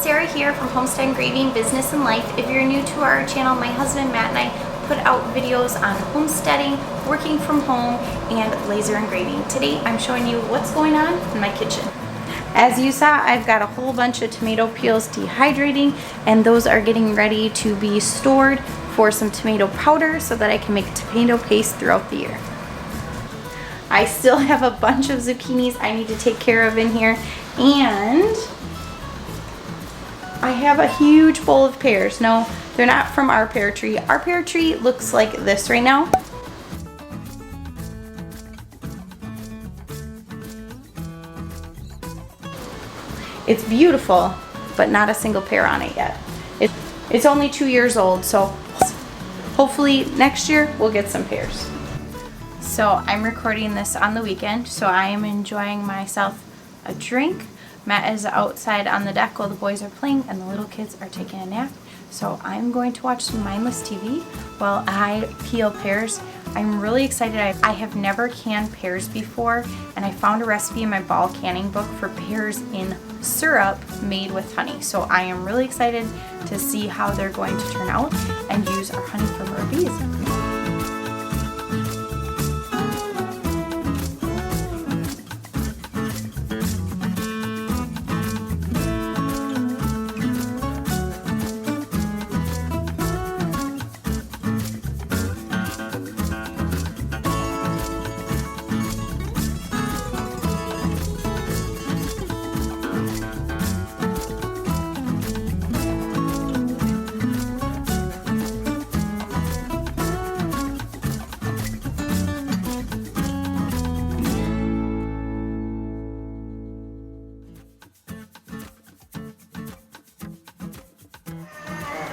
Sara here from Homestead Engraving, Business and Life. If you're new to our channel, my husband Matt and I put out videos on homesteading, working from home, and laser engraving. Today I'm showing you what's going on in my kitchen. As you saw, I've got a whole bunch of tomato peels dehydrating, and those are getting ready to be stored for some tomato powder so that I can make tomato paste throughout the year. I still have a bunch of zucchinis I need to take care of in here, and I have a huge bowl of pears. No, they're not from our pear tree. Our pear tree looks like this right now. It's beautiful, but not a single pear on it yet. It's only 2 years old, so hopefully next year we'll get some pears. So I'm recording this on the weekend, so I am enjoying myself a drink. Matt is outside on the deck while the boys are playing and the little kids are taking a nap. So I'm going to watch some mindless TV while I peel pears. I'm really excited. I have never canned pears before, and I found a recipe in my ball canning book for pears in syrup made with honey. So I am really excited to see how they're going to turn out and use our honey from our bees.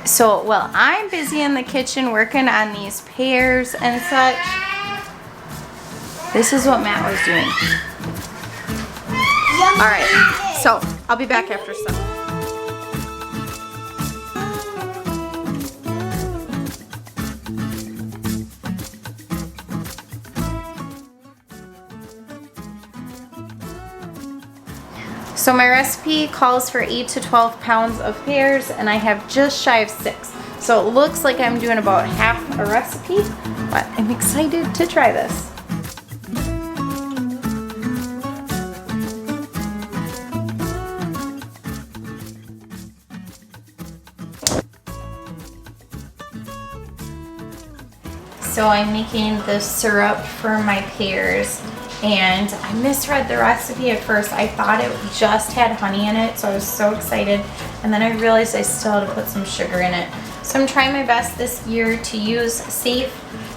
So while I'm busy in the kitchen working on these pears and such, this is what Matt was doing. Alright, so I'll be back after some. So my recipe calls for 8 to 12 pounds of pears, and I have just shy of 6. So it looks like I'm doing about half a recipe, but I'm excited to try this. So I'm making the syrup for my pears. And I misread the recipe at first. I thought it just had honey in it, so I was so excited. And then I realized I still had to put some sugar in it. So I'm trying my best this year to use safe,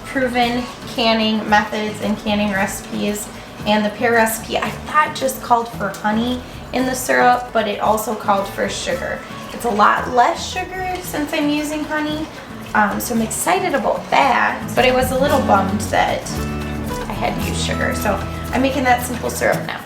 proven canning methods and canning recipes. And the pear recipe, I thought just called for honey in the syrup, but it also called for sugar. It's a lot less sugar since I'm using honey, so I'm excited about that. But I was a little bummed that I had to use sugar, so I'm making that simple syrup now.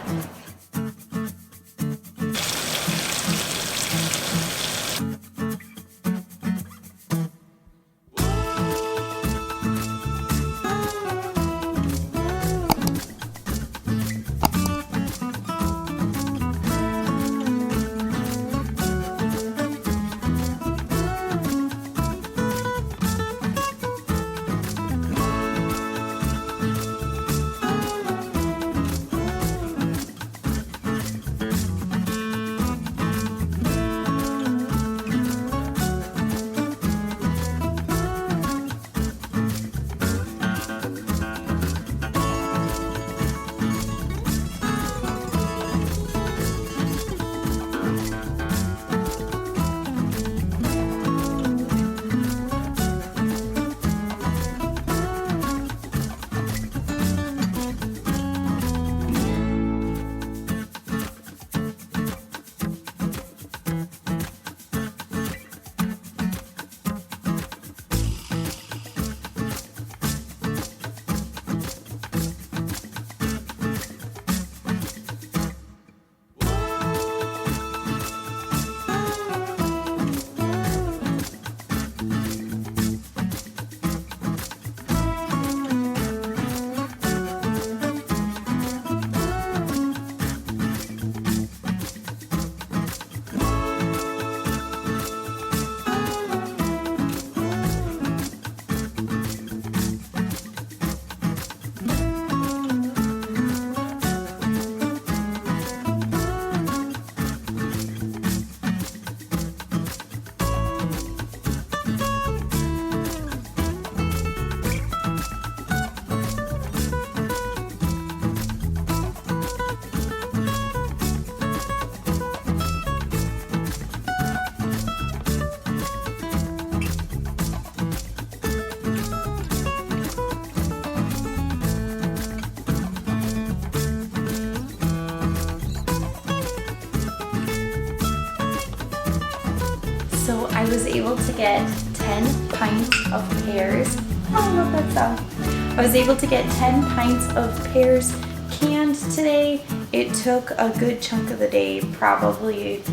was able to get 10 pints of pears. I don't know if that sounds. I was able to get 10 pints of pears canned today. It took a good chunk of the day, probably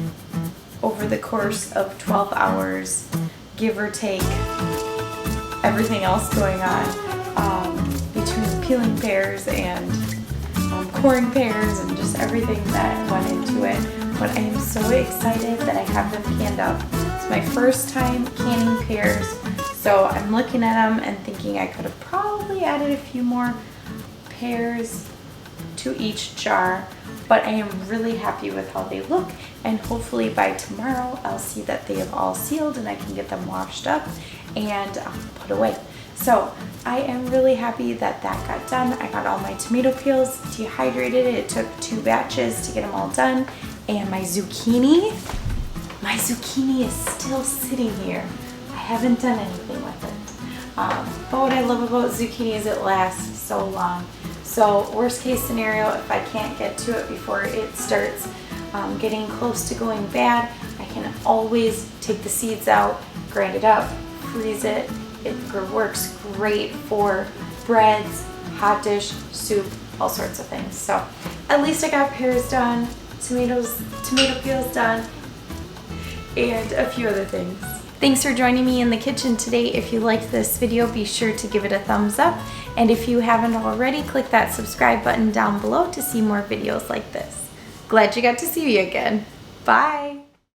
over the course of 12 hours, give or take, everything else going on between peeling pears and coring pears and just everything that went into it. But I am so excited that I have them canned up. It's my first time canning pears, so I'm looking at them and thinking I could have probably added a few more pears to each jar, but I am really happy with how they look, and hopefully by tomorrow I'll see that they have all sealed and I can get them washed up and put away. So I am really happy that that got done. I got all my tomato peels dehydrated. It took 2 batches to get them all done. And my zucchini is still sitting here. I haven't done anything with it. But what I love about zucchini is it lasts so long. So worst case scenario, if I can't get to it before it starts getting close to going bad, I can always take the seeds out, grind it up, freeze it. It works great for breads, hot dish, soup, all sorts of things. So at least I got pears done, tomato peels done, and a few other things. Thanks for joining me in the kitchen today. If you liked this video, be sure to give it a thumbs up. And if you haven't already, click that subscribe button down below to see more videos like this. Glad you got to see me again. Bye.